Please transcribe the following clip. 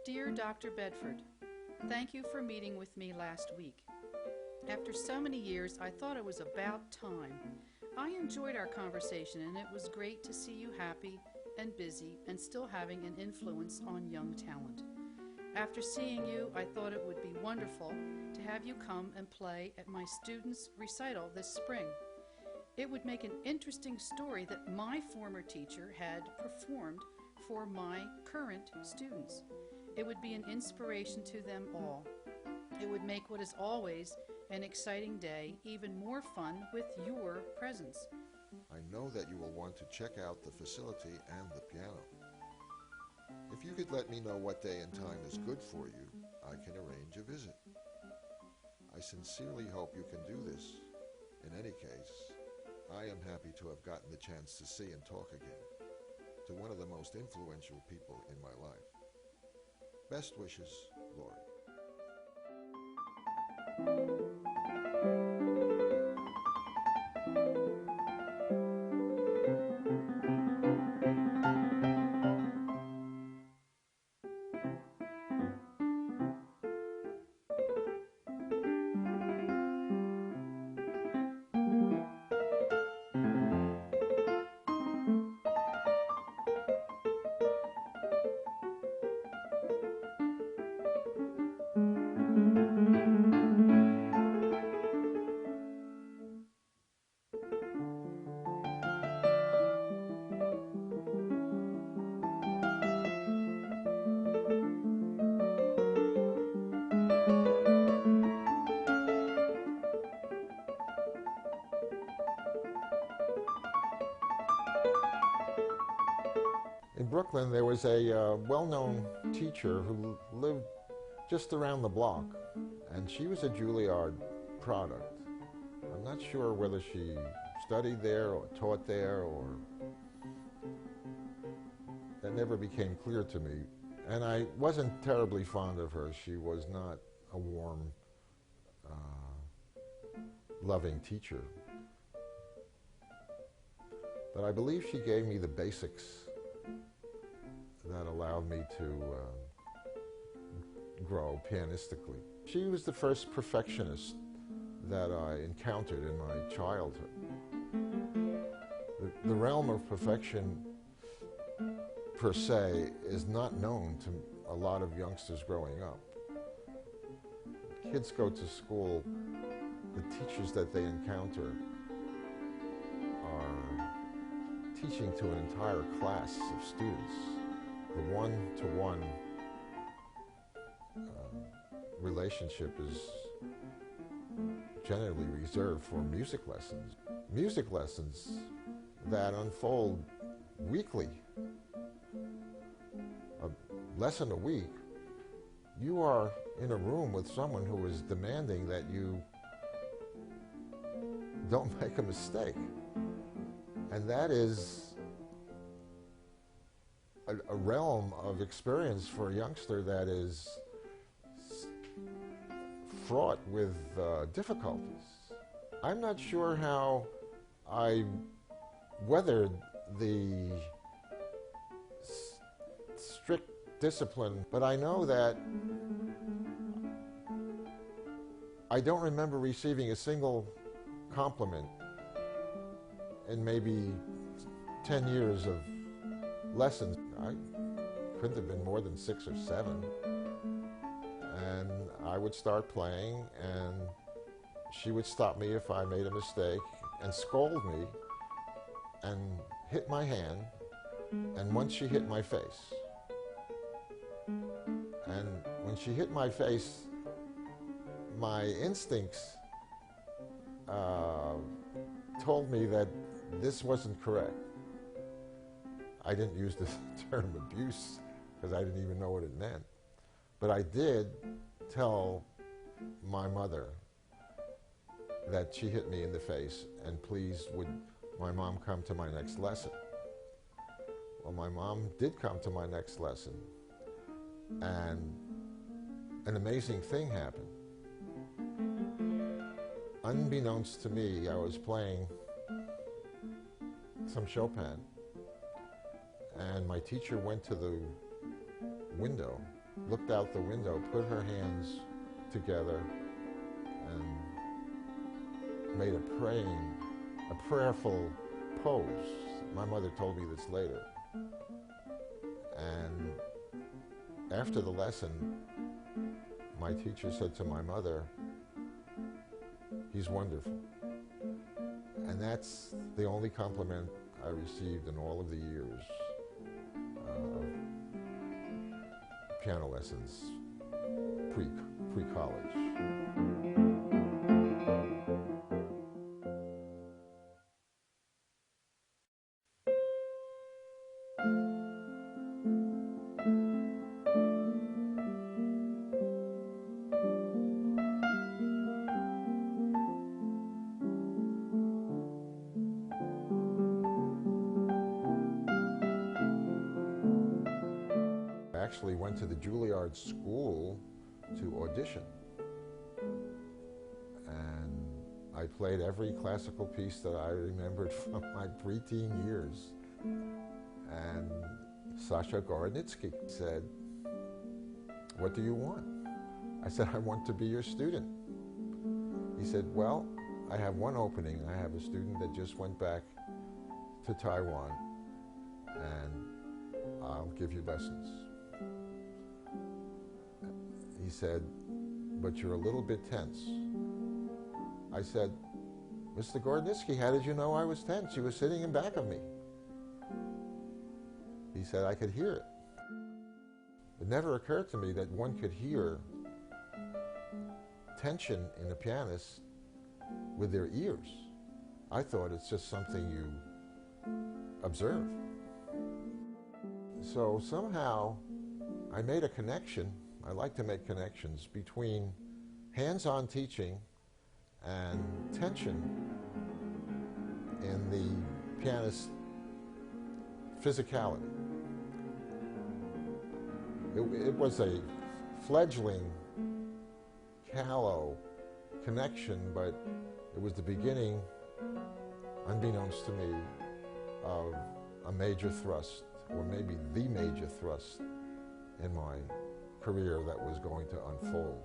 Dear Dr. Bedford, thank you for meeting with me last week. After so many years, I thought it was about time. I enjoyed our conversation, and it was great to see you happy and busy and still having an influence on young talent. After seeing you, I thought it would be wonderful to have you come and play at my students' recital this spring. It would make an interesting story that my former teacher had performed for my current students. It would be an inspiration to them all. It would make what is always an exciting day even more fun with your presence. I know that you will want to check out the facility and the piano. If you could let me know what day and time is good for you, I can arrange a visit. I sincerely hope you can do this. In any case, I am happy to have gotten the chance to see and talk again to one of the most influential people in my life. Best wishes, Lori. In Brooklyn, there was a well-known teacher who lived just around the block, and she was a Juilliard product. I'm not sure whether she studied there or taught there, or that never became clear to me. And I wasn't terribly fond of her. She was not a warm, loving teacher. But I believe she gave me the basics that allowed me to grow pianistically. She was the first perfectionist that I encountered in my childhood. The realm of perfection per se is not known to a lot of youngsters growing up. Kids go to school, the teachers that they encounter are teaching to an entire class of students. The one-to-one relationship is generally reserved for music lessons. Music lessons that unfold weekly, a lesson a week. You are in a room with someone who is demanding that you don't make a mistake. And that is a realm of experience for a youngster that is fraught with difficulties. I'm not sure how I weathered the strict discipline, but I know that I don't remember receiving a single compliment in maybe 10 years of lessons. I couldn't have been more than 6 or 7. And I would start playing, and she would stop me if I made a mistake and scold me and hit my hand, and once she hit my face. And when she hit my face, my instincts told me that this wasn't correct. I didn't use the term abuse because I didn't even know what it meant. But I did tell my mother that she hit me in the face, and please would my mom come to my next lesson. Well, my mom did come to my next lesson, and an amazing thing happened. Unbeknownst to me, I was playing some Chopin, and my teacher went to the window looked out the window, put her hands together, and made a prayerful pose. My mother told me this later. And after the lesson, my teacher said to my mother, "He's wonderful." And that's the only compliment I received in all of the years of piano lessons pre-college. I actually went to the Juilliard School to audition. And I played every classical piece that I remembered from my preteen years. And Sasha Gorodnitsky said, "What do you want?" I said, "I want to be your student." He said, "Well, I have one opening. I have a student that just went back to Taiwan, and I'll give you lessons." He said, "But you're a little bit tense." I said, "Mr. Gorodnitsky, how did you know I was tense? You were sitting in back of me." He said, "I could hear it." It never occurred to me that one could hear tension in a pianist with their ears. I thought it's just something you observe. So somehow I made a connection. I like to make connections between hands-on teaching and tension in the pianist's physicality. It was a fledgling, callow connection, but it was the beginning, unbeknownst to me, of a major thrust, or maybe the major thrust in my career that was going to unfold.